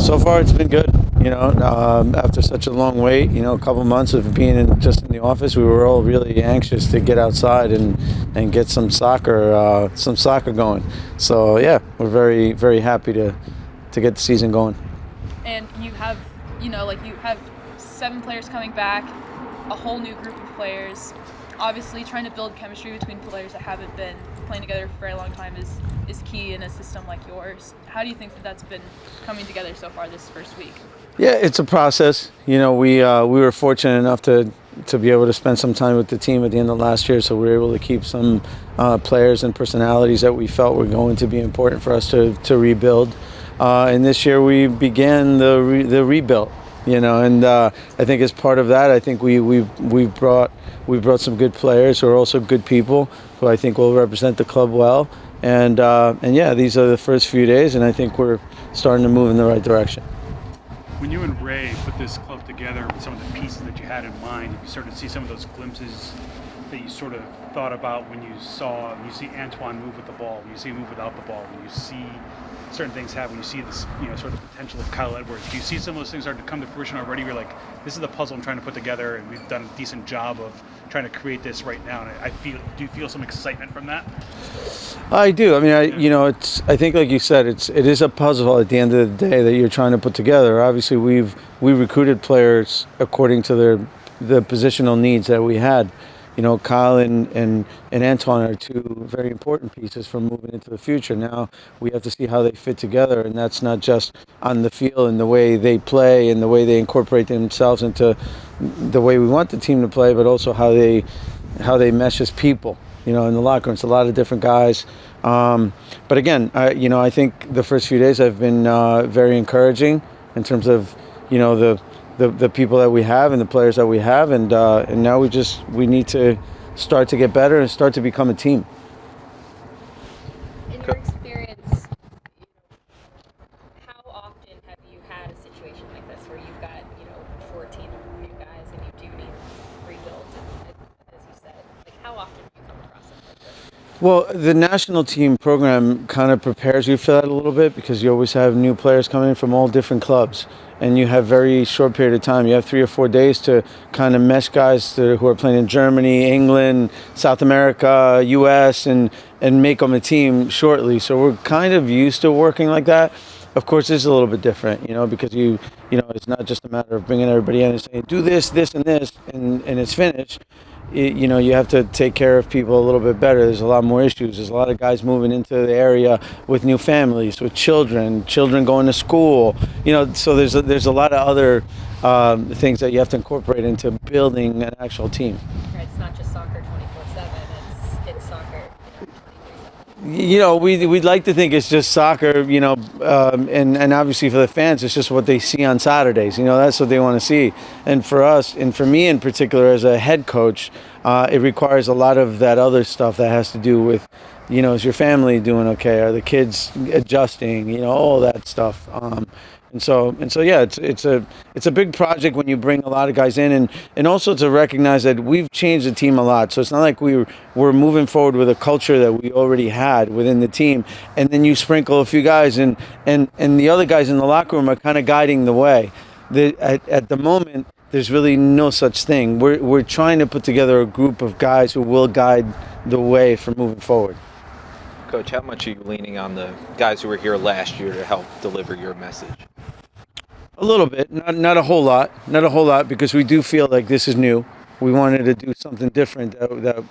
So far, it's been good. After such a long wait, a couple months of being just in the office, we were all really anxious to get outside and get some soccer going. So yeah, we're very, very happy to get the season going. And you have 7 players coming back, a whole new group of players. Obviously, trying to build chemistry between players that haven't been playing together for a very long time is key in a system like yours. How do you think that's been coming together so far this first week? Yeah, it's a process. We were fortunate enough to be able to spend some time with the team at the end of last year, so we were able to keep some players and personalities that we felt were going to be important for us to rebuild. And this year we began the rebuild. And I think as part of that, I think we brought some good players who are also good people who I think will represent the club well. And yeah, these are the first few days, and I think we're starting to move in the right direction. When you and Ray put this club together with some of the pieces that you had in mind, you started to see some of those glimpses that you sort of thought about when you see Antoine move with the ball, when you see him move without the ball, when you see certain things happen, you see this, sort of potential of Kyle Edwards. Do you see some of those things start to come to fruition already? You're like, this is the puzzle I'm trying to put together, and we've done a decent job of trying to create this right now. And do you feel some excitement from that? I do. I mean, I think like you said, it is a puzzle at the end of the day that you're trying to put together. Obviously, we recruited players according to the positional needs that we had. Kyle and Antoine are 2 very important pieces for moving into the future. Now we have to see how they fit together, and that's not just on the field and the way they play and the way they incorporate themselves into the way we want the team to play, but also how they mesh as people. In the locker room, it's a lot of different guys. But again, I think the first few days have been very encouraging in terms of the people that we have and the players that we have, and now we need to start to get better and start to become a team. In your experience, how often have you had a situation like this where you've got 14 new guys and you do need rebuild, as you said? Like, how often do you come across something like this? Well, the national team program kind of prepares you for that a little bit, because you always have new players coming in from all different clubs. And you have very short period of time. You have 3 or 4 days to kind of mesh guys who are playing in Germany, England, South America, U.S., and make them a team shortly. So we're kind of used to working like that. Of course, it's a little bit different, because it's not just a matter of bringing everybody in and saying, do this, this, and this, and it's finished. You have to take care of people a little bit better. There's a lot more issues. There's a lot of guys moving into the area with new families, with children going to school. So there's a lot of other things that you have to incorporate into building an actual team. Right, it's not just soccer 24/7. It's soccer 23/7. We'd like to think it's just soccer, and obviously for the fans, it's just what they see on Saturdays. That's what they want to see. And for us, and for me in particular as a head coach, it requires a lot of that other stuff that has to do with, is your family doing okay? Are the kids adjusting? All that stuff. And so yeah, it's a big project when you bring a lot of guys in, and also to recognize that we've changed the team a lot. So it's not like we're moving forward with a culture that we already had within the team, and then you sprinkle a few guys, and the other guys in the locker room are kind of guiding the way. At the moment, there's really no such thing. We're trying to put together a group of guys who will guide the way for moving forward. Coach, how much are you leaning on the guys who were here last year to help deliver your message? A little bit, not a whole lot, because we do feel like this is new. We wanted to do something different that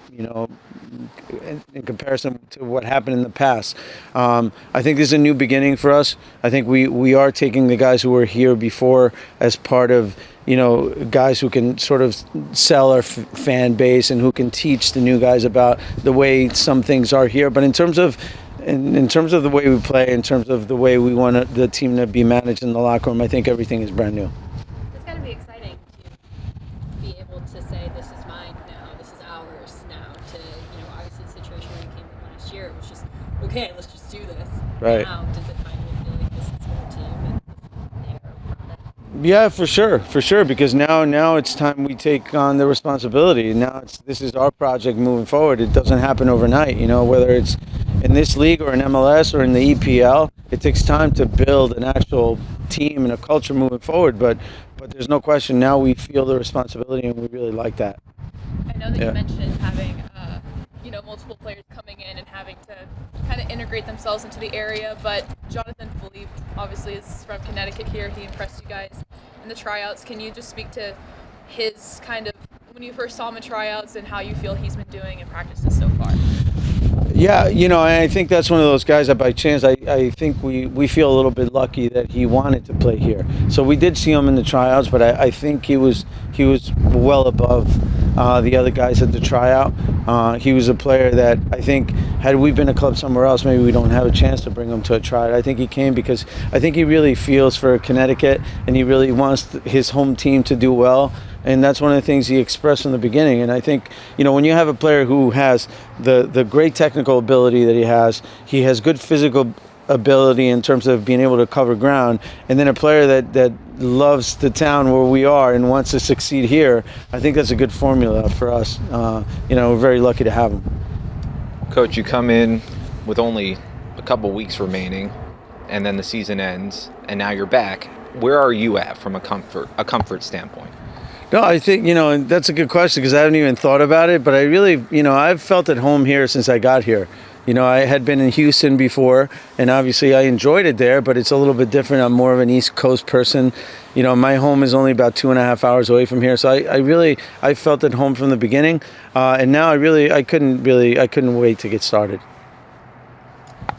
in comparison to what happened in the past. I think this is a new beginning for us. I think we are taking the guys who were here before as part of, guys who can sort of sell our fan base and who can teach the new guys about the way some things are here. But in terms of the way we play, in terms of the way we want the team to be managed in the locker room, I think everything is brand new. It's got to be exciting to be able to say, this is mine now, this is ours now, to, obviously the situation where you came in last year, it was just, okay, let's just do this. Right. Now, does it finally feel like this is your team and this is their product? Yeah, for sure, because now it's time we take on the responsibility. Now this is our project moving forward. It doesn't happen overnight, whether it's in this league or in MLS or in the EPL, it takes time to build an actual team and a culture moving forward. But there's no question now we feel the responsibility and we really like that. I know that Yeah. you mentioned having, multiple players coming in and having to kind of integrate themselves into the area, but Jonathan Philippe obviously is from Connecticut here. He impressed you guys in the tryouts. Can you just speak to his kind of, when you first saw him in tryouts and how you feel he's been doing in practices so far? Yeah, I think that's one of those guys that by chance, I think we feel a little bit lucky that he wanted to play here. So we did see him in the tryouts, but I think he was well above the other guys at the tryout. He was a player that I think had we been a club somewhere else, maybe we don't have a chance to bring him to a tryout. I think he came because I think he really feels for Connecticut and he really wants his home team to do well. And that's one of the things he expressed from the beginning. And I think, when you have a player who has the great technical ability that he has good physical ability in terms of being able to cover ground, and then a player that loves the town where we are and wants to succeed here, I think that's a good formula for us. We're very lucky to have him. Coach, you come in with only a couple weeks remaining, and then the season ends, and now you're back. Where are you at from a comfort standpoint? No, I think, and that's a good question because I haven't even thought about it, but I really, I've felt at home here since I got here. I had been in Houston before, and obviously I enjoyed it there, but it's a little bit different. I'm more of an East Coast person. My home is only about 2.5 hours away from here, so I felt at home from the beginning, and now I couldn't wait to get started.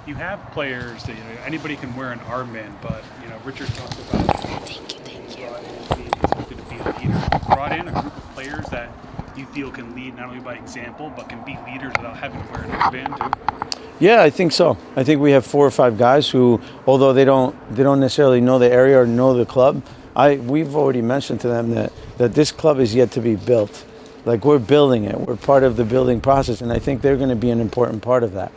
You have players that anybody can wear an armband, but Richard talks about being expected to be a leader. You brought in a group of players that you feel can lead not only by example, but can be leaders without having to wear an armband too. Yeah, I think so. I think we have 4 or 5 guys who, although they don't necessarily know the area or know the club, we've already mentioned to them that this club is yet to be built. Like, we're building it. We're part of the building process, and I think they're going to be an important part of that.